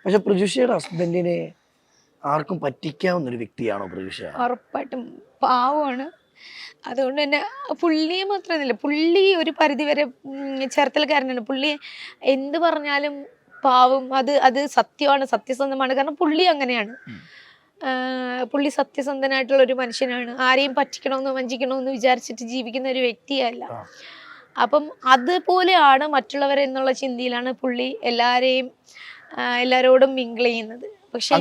പക്ഷെ പ്രജുഷയുടെ ഹസ്ബൻഡിനെ ആർക്കും പറ്റിക്കാവുന്ന ഒരു വ്യക്തിയാണോ പ്രജുഷ? ഉറപ്പായിട്ടും പാവമാണ്. അതുകൊണ്ട് തന്നെ പുള്ളിയെ മാത്രമല്ല, പുള്ളി ഒരു പരിധിവരെ ചേർത്തലക്കാരനാണ്. പുള്ളി എന്ത് പറഞ്ഞാലും പാവം, അത് സത്യമാണ്, സത്യസന്ധമാണ്. കാരണം പുള്ളി അങ്ങനെയാണ്. പുള്ളി സത്യസന്ധനായിട്ടുള്ള ഒരു മനുഷ്യനാണ്. ആരെയും പറ്റിക്കണമെന്നോ വഞ്ചിക്കണമെന്നോ വിചാരിച്ചിട്ട് ജീവിക്കുന്ന ഒരു വ്യക്തിയല്ല. അപ്പം അതുപോലെയാണ് മറ്റുള്ളവരെന്നുള്ള ചിന്തയിലാണ് പുള്ളി എല്ലാരോടും മിങ്കിൾ ചെയ്യുന്നത്. പക്ഷെ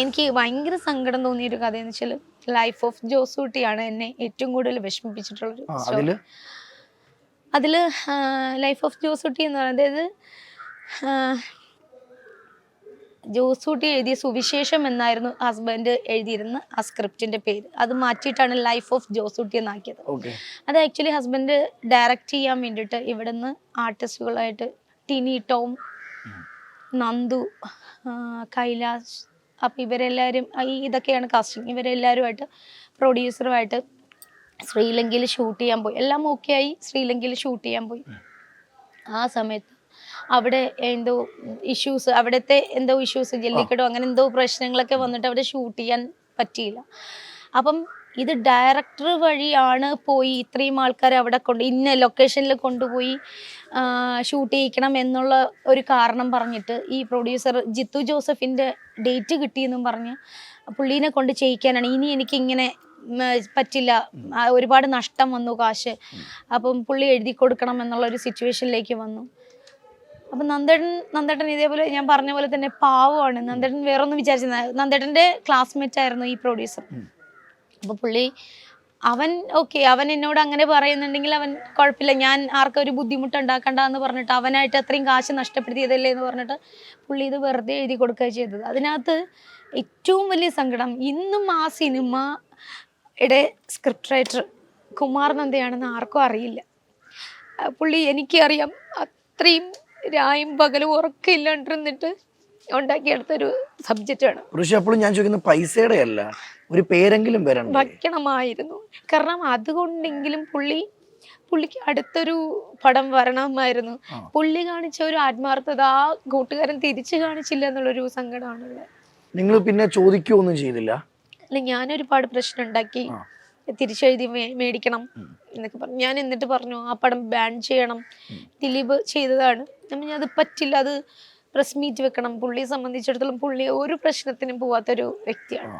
എനിക്ക് ഭയങ്കര സങ്കടം തോന്നിയൊരു കഥ എന്ന് വെച്ചാൽ ലൈഫ് ഓഫ് ജോസൂട്ടിയാണ് എന്നെ ഏറ്റവും കൂടുതൽ വിഷമിപ്പിച്ചിട്ടുള്ളൊരു സ്റ്റോറി. അതില് ലൈഫ് ഓഫ് ജോസൂട്ടി എന്ന് പറയുന്നത് ജോസൂട്ടി എഴുതിയ സുവിശേഷം എന്നായിരുന്നു ഹസ്ബൻഡ് എഴുതിയിരുന്ന ആ സ്ക്രിപ്റ്റിന്റെ പേര്. അത് മാറ്റിയിട്ടാണ് ലൈഫ് ഓഫ് ജോസൂട്ടി എന്നാക്കിയത്. അത് ആക്ച്വലി ഹസ്ബൻഡ് ഡയറക്റ്റ് ചെയ്യാൻ വേണ്ടിയിട്ട് ഇവിടുന്ന് ആർട്ടിസ്റ്റുകളായിട്ട് ടിനി ടോം, നന്ദു, കൈലാഷ്, അപ്പം ഇവരെല്ലാവരും ഇതൊക്കെയാണ് കാസ്റ്റിംഗ്. ഇവരെല്ലാവരുമായിട്ട് പ്രൊഡ്യൂസറുമായിട്ട് ശ്രീലങ്കയിൽ ഷൂട്ട് ചെയ്യാൻ പോയി. എല്ലാം ഓക്കെ ആയി, ശ്രീലങ്കയിൽ ഷൂട്ട് ചെയ്യാൻ പോയി. ആ സമയത്ത് അവിടെ എന്തോ ഇഷ്യൂസ് ജല്ലിക്കട്ടോ അങ്ങനെ എന്തോ പ്രശ്നങ്ങളൊക്കെ വന്നിട്ട് അവിടെ ഷൂട്ട് ചെയ്യാൻ പറ്റിയില്ല. അപ്പം ഇത് ഡയറക്ടർ വഴിയാണ് പോയി ഇത്രയും ആൾക്കാരെ അവിടെ ഇന്ന ലൊക്കേഷനിൽ കൊണ്ടുപോയി ഷൂട്ട് ചെയ്യിക്കണം എന്നുള്ള ഒരു കാരണം പറഞ്ഞിട്ട് ഈ പ്രൊഡ്യൂസർ ജിത്തു ജോസഫിൻ്റെ ഡേറ്റ് കിട്ടിയെന്നും പറഞ്ഞ് പുള്ളീനെ കൊണ്ട് ചെയ്യിക്കാനാണ്. ഇനി എനിക്കിങ്ങനെ പറ്റില്ല, ഒരുപാട് നഷ്ടം വന്നു അപ്പം പുള്ളി എഴുതി കൊടുക്കണം എന്നുള്ള ഒരു സിറ്റുവേഷനിലേക്ക് വന്നു. അപ്പം നന്ദേട്ടൻ ഇതേപോലെ ഞാൻ പറഞ്ഞ പോലെ തന്നെ പാവമാണ്. നന്ദേട്ടൻ വേറൊന്നും വിചാരിച്ചിരുന്ന, നന്ദേട്ടൻ്റെ ക്ലാസ്മേറ്റ് ആയിരുന്നു ഈ പ്രൊഡ്യൂസർ. അപ്പോൾ പുള്ളി അവൻ എന്നോട് അങ്ങനെ പറയുന്നുണ്ടെങ്കിൽ അവൻ കുഴപ്പമില്ല, ഞാൻ ആർക്കും ഒരു ബുദ്ധിമുട്ട് ഉണ്ടാക്കണ്ട എന്ന് പറഞ്ഞിട്ട് അവനായിട്ട് അത്രയും കാശ് നഷ്ടപ്പെടുത്തിയതല്ലേ എന്ന് പറഞ്ഞിട്ട് പുള്ളി ഇത് വെറുതെ എഴുതി കൊടുക്കുക ചെയ്തത്. അതിനകത്ത് ഏറ്റവും വലിയ സങ്കടം, ഇന്നും ആ സിനിമയുടെ സ്ക്രിപ്റ്റ് റൈറ്റർ കുമാർ നന്ദയാണെന്ന് ആർക്കും അറിയില്ല. പുള്ളി എനിക്കറിയാം അത്രയും രായും പകലും ഉറക്കമില്ലാണ്ടിരുന്നിട്ട് ഉണ്ടാക്കിയെടുത്തൊരു സബ്ജക്റ്റാണ്. അപ്പോഴും ഞാൻ ചോദിക്കുന്നത് പൈസയുടെ അല്ല, ഒരു പേരെങ്കിലും വയ്ക്കണമായിരുന്നു. കാരണം അതുകൊണ്ടെങ്കിലും പുള്ളിക്ക് അടുത്തൊരു പടം വരണമായിരുന്നു. പുള്ളി കാണിച്ച ഒരു ആത്മാർത്ഥത ആ കൂട്ടുകാരൻ തിരിച്ചു കാണിച്ചില്ല എന്നുള്ളൊരു സങ്കടമാണുള്ളത്. നിങ്ങൾ പിന്നെ ചോദിക്കുകയൊന്നും ചെയ്തില്ല? അല്ല, ഞാനൊരുപാട് പ്രശ്നം ഉണ്ടാക്കി, തിരിച്ചെഴുതി മേടിക്കണം എന്നൊക്കെ പറഞ്ഞു. ഞാൻ എന്നിട്ട് പറഞ്ഞു ആ പടം ബാൻ ചെയ്യണം, ദിലീപ് ചെയ്തതാണ്, അത് പറ്റില്ല, അത് പ്രസ് മീറ്റ് വെക്കണം. പുള്ളിയെ സംബന്ധിച്ചിടത്തോളം പുള്ളി ഒരു പ്രശ്നത്തിനും പോവാത്തൊരു വ്യക്തിയാണ്.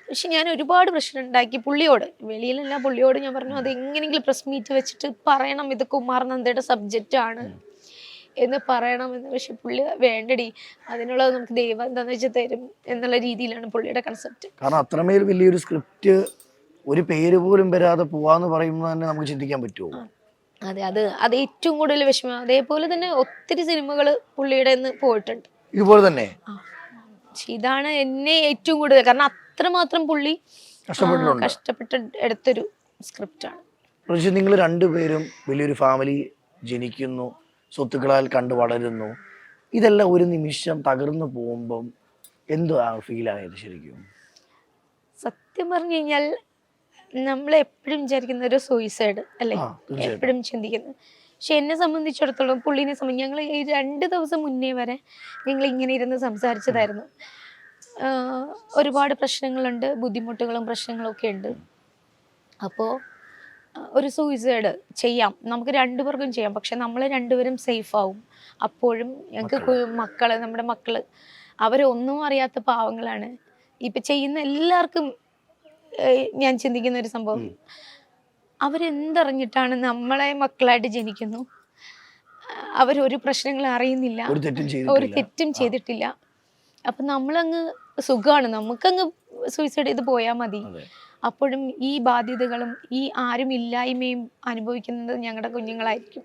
പക്ഷെ ഞാൻ ഒരുപാട് പ്രശ്നം ഉണ്ടാക്കി പുള്ളിയോട്, വെളിയിലല്ല പുള്ളിയോട് ഞാൻ പറഞ്ഞു അത് എങ്ങനെയെങ്കിലും പ്രസ് മീറ്റ് വെച്ചിട്ട് പറയണം, ഇത് കുമാർ നന്ദയുടെ സബ്ജക്റ്റ് ആണ് എന്ന് പറയണമെന്ന്. പക്ഷെ പുള്ളി വേണ്ടടി, അതിനുള്ളത് നമുക്ക് ദൈവം എന്താന്ന് വെച്ചാൽ തരും എന്നുള്ള രീതിയിലാണ് പുള്ളിയുടെ കൺസെപ്റ്റ്. കാരണം അത്രമേൽ വലിയൊരു സ്ക്രിപ്റ്റ് ഒരു പേര് പോലും വരാതെ പോവാന്ന് പറയുമ്പോൾ തന്നെ നമുക്ക് ചിന്തിക്കാൻ പറ്റുമോ? അതെ, അത് ഏറ്റവും കൂടുതൽ വിഷമം. അതേപോലെ തന്നെ ഒത്തിരി സിനിമകൾ പുള്ളിയുടെ പോയിട്ടുണ്ട് ഇതുപോലെ തന്നെ. ഇതാണ് എന്നെ ഏറ്റവും കൂടുതൽ, കാരണം അത്രമാത്രം പുള്ളി കഷ്ടപ്പെട്ട് എടുത്തൊരു സ്ക്രിപ്റ്റാണ്. പക്ഷേ നിങ്ങൾ രണ്ടുപേരും വലിയൊരു ഫാമിലി ജനിക്കുന്നു, സ്വത്തുക്കളാൽ കണ്ടു വളരുന്നു, ഇതെല്ലാം ഒരു നിമിഷം തകർന്നു പോകുമ്പം എന്തോ ഫീൽ ആയത് ശരിക്കും? സത്യം പറഞ്ഞു കഴിഞ്ഞാൽ നമ്മൾ എപ്പോഴും വിചാരിക്കുന്ന ഒരു സൂയിസൈഡ് അല്ലേ, എപ്പോഴും ചിന്തിക്കുന്നത്. പക്ഷെ എന്നെ സംബന്ധിച്ചിടത്തോളം പുള്ളിനെ സംബന്ധിച്ച് ഞങ്ങൾ ഈ 2 ദിവസം മുന്നേ വരെ ഞങ്ങൾ ഇങ്ങനെ ഇരുന്ന് സംസാരിച്ചതായിരുന്നു. ഒരുപാട് പ്രശ്നങ്ങളുണ്ട്, ബുദ്ധിമുട്ടുകളും പ്രശ്നങ്ങളും ഒക്കെ ഉണ്ട്. അപ്പോൾ ഒരു സൂയിസൈഡ് ചെയ്യാം, നമുക്ക് രണ്ടുപേർക്കും ചെയ്യാം, പക്ഷെ നമ്മൾ രണ്ടുപേരും സേഫ് ആവും. അപ്പോഴും ഞങ്ങൾക്ക് നമ്മുടെ മക്കള് അവരൊന്നും അറിയാത്ത പാവങ്ങളാണ്. ഇപ്പം ചെയ്യുന്ന എല്ലാവർക്കും ഞാൻ ചിന്തിക്കുന്ന ഒരു സംഭവം, അവരെന്തറിഞ്ഞിട്ടാണ് നമ്മളെ മക്കളായിട്ട് ജനിക്കുന്നു, അവരൊരു പ്രശ്നങ്ങളും അറിയുന്നില്ല, ഒരു തെറ്റും ചെയ്തിട്ടില്ല. അപ്പം നമ്മളങ്ങ് സുഖമാണ്, നമുക്കങ്ങ് സൂയിസൈഡ് ചെയ്ത് പോയാൽ മതി. അപ്പോഴും ഈ ബാധ്യതകളും ഈ ആരും ഇല്ലായ്മയും അനുഭവിക്കുന്നത് ഞങ്ങളുടെ കുഞ്ഞുങ്ങളായിരിക്കും.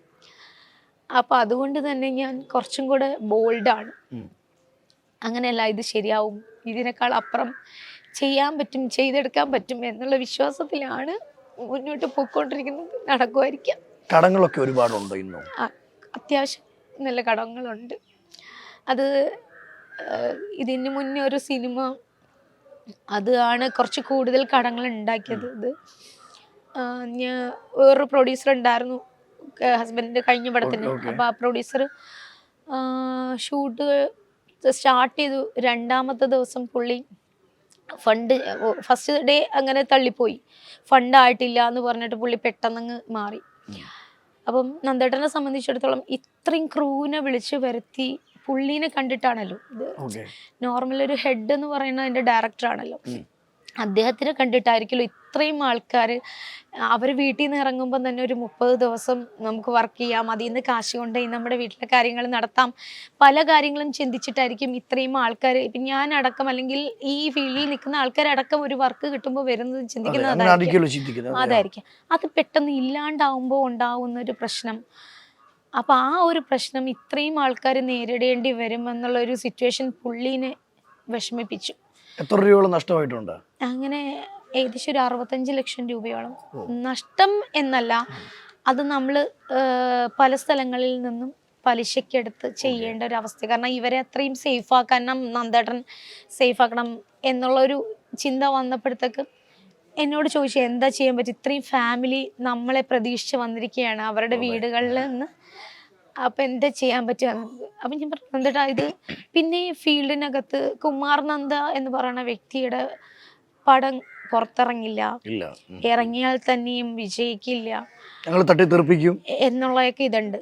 അപ്പം അതുകൊണ്ട് തന്നെ ഞാൻ കുറച്ചും കൂടെ ബോൾഡാണ്. അങ്ങനെയല്ല, ഇത് ശരിയാവും, ഇതിനേക്കാൾ അപ്പുറം ചെയ്യാൻ പറ്റും, ചെയ്തെടുക്കാൻ പറ്റും എന്നുള്ള വിശ്വാസത്തിലാണ് മുന്നോട്ട് പോയിക്കൊണ്ടിരിക്കുന്നത്. നടക്കുമായിരിക്കാം. കടങ്ങളൊക്കെ ഒരുപാടുണ്ടോ ഇന്നോ? അത്യാവശ്യം നല്ല കടങ്ങളുണ്ട്. അത് ഇതിന് മുന്നേ ഒരു സിനിമ അതാണ് കുറച്ച് കൂടുതൽ കടങ്ങൾ ഉണ്ടാക്കിയത്. ഞാൻ വേറൊരു പ്രൊഡ്യൂസർ ഉണ്ടായിരുന്നു ഹസ്ബൻഡിൻ്റെ കഴിഞ്ഞ പടത്തിന്. അപ്പോൾ ആ പ്രൊഡ്യൂസർ ഷൂട്ട് സ്റ്റാർട്ട് ചെയ്തു. രണ്ടാമത്തെ ദിവസം പുള്ളി ഫണ്ട് ഫസ്റ്റ് ഡേ അങ്ങനെ തള്ളിപ്പോയി. ഫണ്ട് ആയിട്ടില്ല എന്ന് പറഞ്ഞിട്ട് പുള്ളി പെട്ടെന്നങ്ങ് മാറി. അപ്പം നന്ദേട്ടനെ സംബന്ധിച്ചിടത്തോളം ഇത്രയും ക്രൂവിനെ വിളിച്ച് വരുത്തി പുള്ളീനെ കണ്ടിട്ടാണല്ലോ ഇത്. നോർമൽ ഒരു ഹെഡ് എന്ന് പറയുന്നത് അതിൻ്റെ ഡയറക്ടറാണല്ലോ. അദ്ദേഹത്തിനെ കണ്ടിട്ടായിരിക്കുമല്ലോ ഇത്രയും ആൾക്കാർ അവർ വീട്ടിൽ നിന്ന് ഇറങ്ങുമ്പോൾ തന്നെ ഒരു 30 ദിവസം നമുക്ക് വർക്ക് ചെയ്യാം, അതിൽ നിന്ന് കാശ് കൊണ്ടുപോയി നമ്മുടെ വീട്ടിലെ കാര്യങ്ങൾ നടത്താം, പല കാര്യങ്ങളും ചിന്തിച്ചിട്ടായിരിക്കും ഇത്രയും ആൾക്കാർ. ഇപ്പം ഞാനടക്കം അല്ലെങ്കിൽ ഈ ഫീൽഡിൽ നിൽക്കുന്ന ആൾക്കാരടക്കം ഒരു വർക്ക് കിട്ടുമ്പോൾ വരുന്നത് ചിന്തിക്കുന്നത് അതായിരിക്കും. അത് പെട്ടെന്ന് ഇല്ലാണ്ടാവുമ്പോൾ ഉണ്ടാവുന്ന ഒരു പ്രശ്നം. അപ്പം ആ ഒരു പ്രശ്നം ഇത്രയും ആൾക്കാർ നേരിടേണ്ടി വരുമെന്നുള്ളൊരു സിറ്റുവേഷൻ പുള്ളീനെ വിഷമിപ്പിച്ചു. എത്ര രൂപയോളം നഷ്ടമായിട്ടുണ്ട്? അങ്ങനെ ഏകദേശം ഒരു 65 ലക്ഷം രൂപയോളം നഷ്ടം എന്നല്ല, അത് നമ്മൾ പല സ്ഥലങ്ങളിൽ നിന്നും പലിശക്കെടുത്ത് ചെയ്യേണ്ട ഒരു അവസ്ഥ. കാരണം ഇവരെ അത്രയും സേഫ് ആക്കാൻ, നന്ദേട്ടൻ സേഫ് ആക്കണം എന്നുള്ളൊരു ചിന്ത വന്നപ്പോഴത്തേക്ക് എന്നോട് ചോദിച്ചു എന്താ ചെയ്യാൻ പറ്റും, ഇത്രയും ഫാമിലി നമ്മളെ പ്രതീക്ഷിച്ച് വന്നിരിക്കുകയാണ് അവരുടെ വീടുകളിൽ നിന്ന്, അപ്പം എന്താ ചെയ്യാൻ പറ്റുക. അപ്പം ഞാൻ പറഞ്ഞു നന്ദേട്ടാ ഇത് പിന്നെ ഈ ഫീൽഡിനകത്ത് കുമാർ നന്ദ എന്ന് പറയുന്ന വ്യക്തിയുടെ പടം പുറത്തിറങ്ങില്ല, ഇറങ്ങിയാൽ തന്നെയും വിജയിക്കില്ല, എന്നുള്ളതൊക്കെ ഇതുണ്ട്.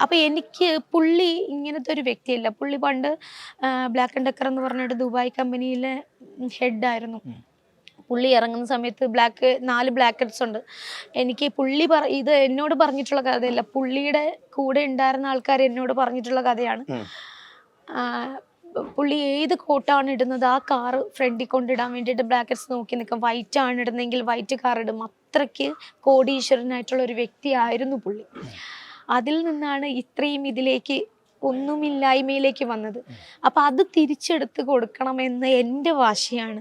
അപ്പൊ എനിക്ക് പുള്ളി ഇങ്ങനത്തെ ഒരു വ്യക്തിയല്ല. പുള്ളി പണ്ട് ബ്ലാക്ക് ആൻഡ് ഡെക്കർ എന്ന് പറഞ്ഞിട്ട് ദുബായ് കമ്പനിയിലെ ഹെഡായിരുന്നു. പുള്ളി ഇറങ്ങുന്ന സമയത്ത് 4 ബ്ലാക്കറ്റ്സ് ഉണ്ട്. എനിക്ക് പുള്ളി ഇത് എന്നോട് പറഞ്ഞിട്ടുള്ള കഥയല്ല, പുള്ളിയുടെ കൂടെ ഉണ്ടായിരുന്ന ആൾക്കാർ എന്നോട് പറഞ്ഞിട്ടുള്ള കഥയാണ്. പുള്ളി ഏത് കോട്ടാണ് ഇടുന്നത് ആ കാറ് ഫ്രണ്ടിൽ കൊണ്ടിടാൻ വേണ്ടിയിട്ട് ബ്ലാക്കറ്റ്സ് നോക്കി നിൽക്കും. വൈറ്റ് ആണ് ഇടുന്നെങ്കിൽ വൈറ്റ് കാർ ഇടും. അത്രയ്ക്ക് കോടീശ്വരനായിട്ടുള്ള ഒരു വ്യക്തിയായിരുന്നു പുള്ളി. അതിൽ നിന്നാണ് ഇത്രയും ഇതിലേക്ക് ഒന്നുമില്ലായ്മയിലേക്ക് വന്നത്. അപ്പം അത് തിരിച്ചെടുത്ത് കൊടുക്കണമെന്ന് എൻ്റെ വാശിയാണ്.